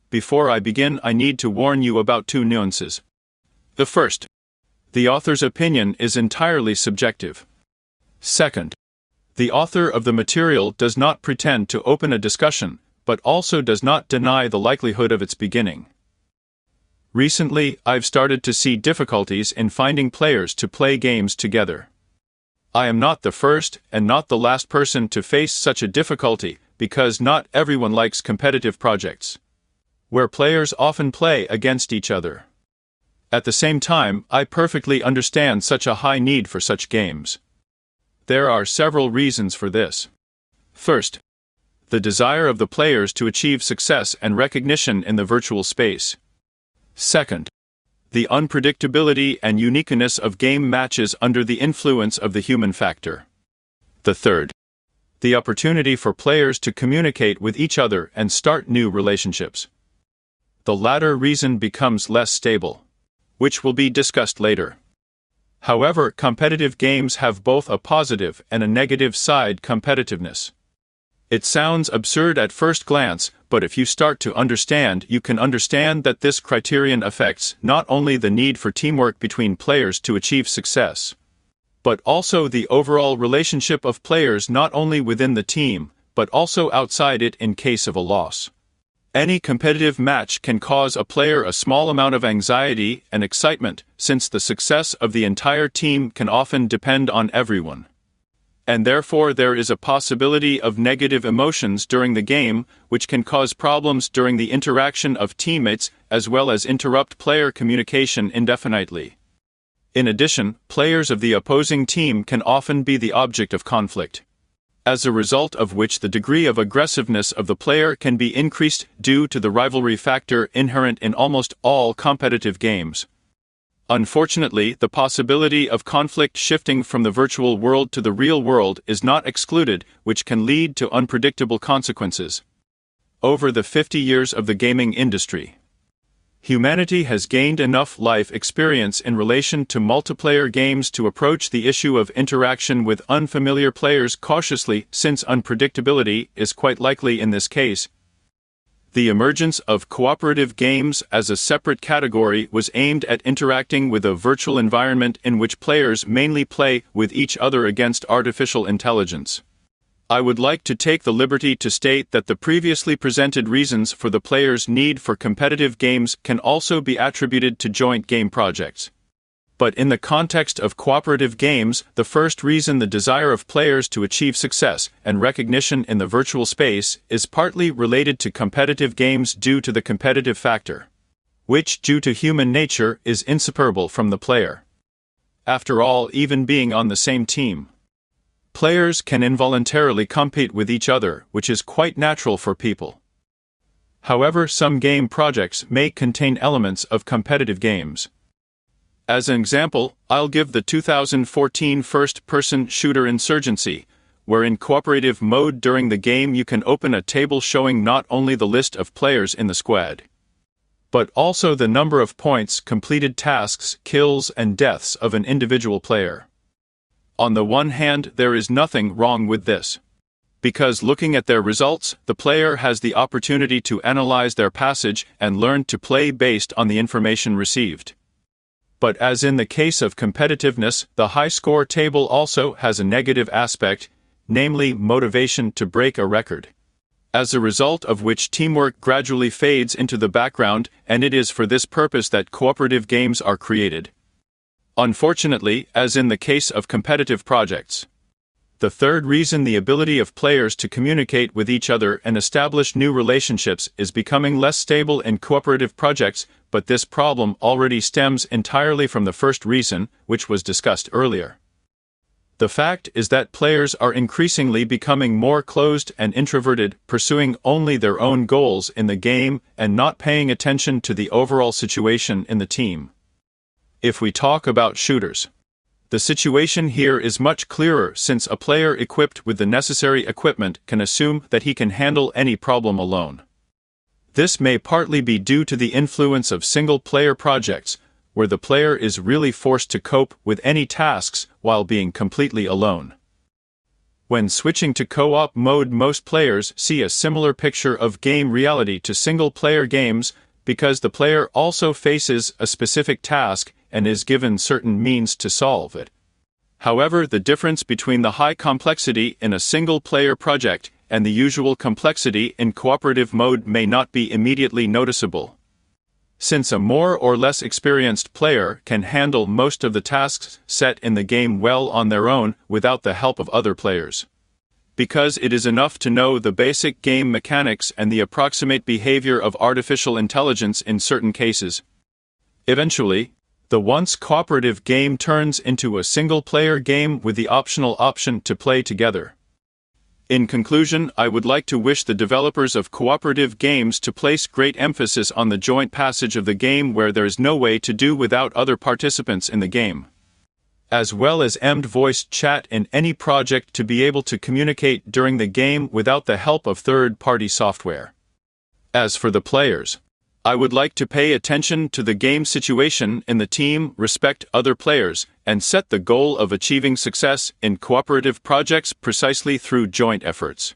Before I begin, I need to warn you about two nuances. The first, the author's opinion is entirely subjective. Second, the author of the material does not pretend to open a discussion, but also does not deny the likelihood of its beginning. Recently, I've started to see difficulties in finding players to play games together. I am not the first and not the last person to face such a difficulty, because not everyone likes competitive projects, where players often play against each other. At the same time, I perfectly understand such a high need for such games. There are several reasons for this. First, the desire of the players to achieve success and recognition in the virtual space. Second, the unpredictability and uniqueness of game matches under the influence of the human factor. The third, the opportunity for players to communicate with each other and start new relationships. The latter reason becomes less stable, which will be discussed later. However, competitive games have both a positive and a negative side: competitiveness. It sounds absurd at first glance, but if you start to understand, you can understand that this criterion affects not only the need for teamwork between players to achieve success, but also the overall relationship of players not only within the team, but also outside it in case of a loss. Any competitive match can cause a player a small amount of anxiety and excitement, since the success of the entire team can often depend on everyone. And therefore there is a possibility of negative emotions during the game, which can cause problems during the interaction of teammates as well as interrupt player communication indefinitely. In addition, players of the opposing team can often be the object of conflict, as a result of which the degree of aggressiveness of the player can be increased due to the rivalry factor inherent in almost all competitive games. Unfortunately, the possibility of conflict shifting from the virtual world to the real world is not excluded, which can lead to unpredictable consequences. Over the 50 years of the gaming industry, humanity has gained enough life experience in relation to multiplayer games to approach the issue of interaction with unfamiliar players cautiously, since unpredictability is quite likely in this case. The emergence of cooperative games as a separate category was aimed at interacting with a virtual environment in which players mainly play with each other against artificial intelligence. I would like to take the liberty to state that the previously presented reasons for the player's need for competitive games can also be attributed to joint game projects. But in the context of cooperative games, the first reason, the desire of players to achieve success and recognition in the virtual space, is partly related to competitive games due to the competitive factor, which, due to human nature, is inseparable from the player. After all, even being on the same team, players can involuntarily compete with each other, which is quite natural for people. However, some game projects may contain elements of competitive games. As an example, I'll give the 2014 first-person shooter Insurgency, where in cooperative mode during the game you can open a table showing not only the list of players in the squad, but also the number of points, completed tasks, kills, and deaths of an individual player. On the one hand, there is nothing wrong with this, because looking at their results, the player has the opportunity to analyze their passage and learn to play based on the information received. But as in the case of competitiveness, the high score table also has a negative aspect, namely motivation to break a record, as a result of which teamwork gradually fades into the background, and it is for this purpose that cooperative games are created. Unfortunately, as in the case of competitive projects, the third reason, the ability of players to communicate with each other and establish new relationships, is becoming less stable in cooperative projects, but this problem already stems entirely from the first reason, which was discussed earlier. The fact is that players are increasingly becoming more closed and introverted, pursuing only their own goals in the game and not paying attention to the overall situation in the team. If we talk about shooters, the situation here is much clearer, since a player equipped with the necessary equipment can assume that he can handle any problem alone. This may partly be due to the influence of single-player projects, where the player is really forced to cope with any tasks while being completely alone. When switching to co-op mode, most players see a similar picture of game reality to single-player games because the player also faces a specific task and is given certain means to solve it. However, the difference between the high complexity in a single-player project and the usual complexity in cooperative mode may not be immediately noticeable, since a more or less experienced player can handle most of the tasks set in the game well on their own without the help of other players. Because it is enough to know the basic game mechanics and the approximate behavior of artificial intelligence in certain cases. Eventually, the once cooperative game turns into a single-player game with the optional option to play together. In conclusion, I would like to wish the developers of cooperative games to place great emphasis on the joint passage of the game where there is no way to do without other participants in the game, as well as voice chat in any project to be able to communicate during the game without the help of third-party software. As for the players, I would like to pay attention to the game situation in the team, respect other players, and set the goal of achieving success in cooperative projects precisely through joint efforts.